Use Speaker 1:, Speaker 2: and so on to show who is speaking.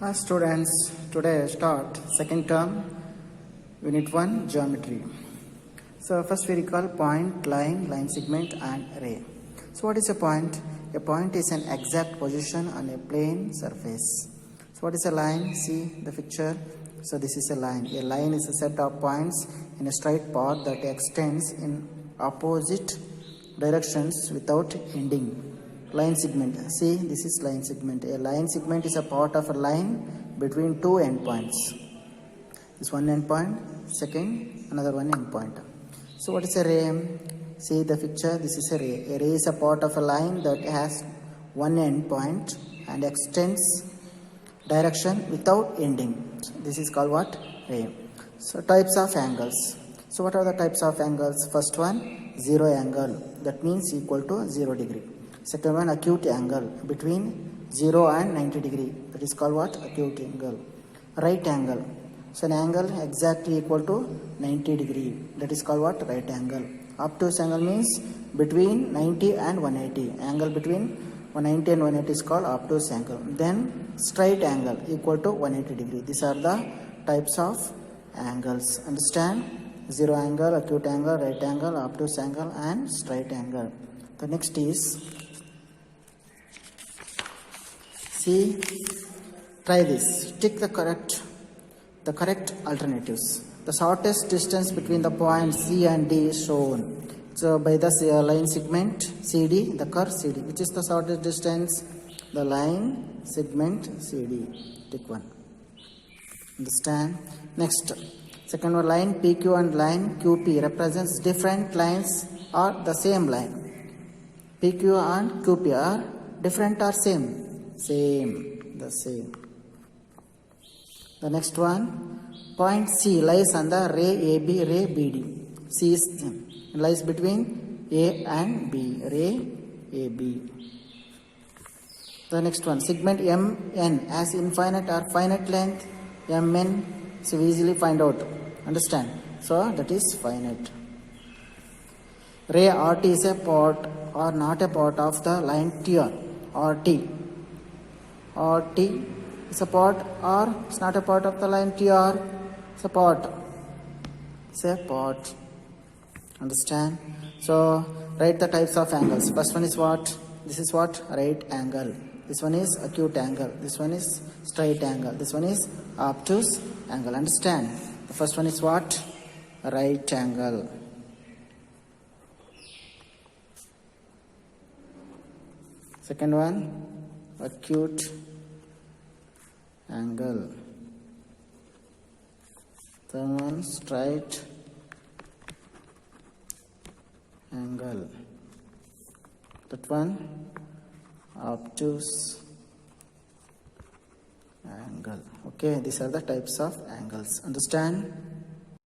Speaker 1: Hi students, today start second term, unit 1 geometry. So first we recall point, line segment and ray. So what is a point? A point is an exact position on a plane surface. So what is a line? See the picture. So this is a line. A line is a set of points in a straight path that extends in opposite directions without ending. Line segment. See, this is line segment. A line segment is a part of a line between two endpoints. This one endpoint, second, another one endpoint. So what is a ray? See the picture. This is a ray. A ray is a part of a line that has one endpoint and extends direction without ending. So this is called what? Ray. So types of angles. So what are the types of angles? First one, zero angle. That means equal to 0 degree. Second one, acute angle between 0 and 90 degree. That is called what? Acute angle. Right angle. So an angle exactly equal to 90 degree. That is called what? Right angle. Obtuse angle means between 90 and 180. Angle between 190 and 180 is called obtuse angle. Then straight angle equal to 180 degree. These are the types of angles. Understand? Zero angle, acute angle, right angle, obtuse angle and straight angle. The next is, see, try this. Tick the correct alternatives. The shortest distance between the points C and D is shown. So by the line segment CD, the curve CD. Which is the shortest distance? The line segment CD. Tick one. Understand? Next. Second one, line PQ and line QP represents different lines or the same line. PQ and QP are different or same? Same. The same. The next one, point C lies on the ray AB, ray BD. C is lies between A and B, ray AB. The next one, segment MN has infinite or finite length. MN, so we easily find out. Understand? So that is finite. Ray RT is a part or not a part of the line TR. RT. RT is a part or it's not a part of the line TR. It's a part. It's a part. Understand? So write the types of angles. First one is what? This is what? Right angle. This one is acute angle. This one is straight angle. This one is obtuse angle. Understand? The first one is what? Right angle. Second one, acute angle. Third one, straight angle. That one, obtuse angle. Okay, these are the types of angles. Understand?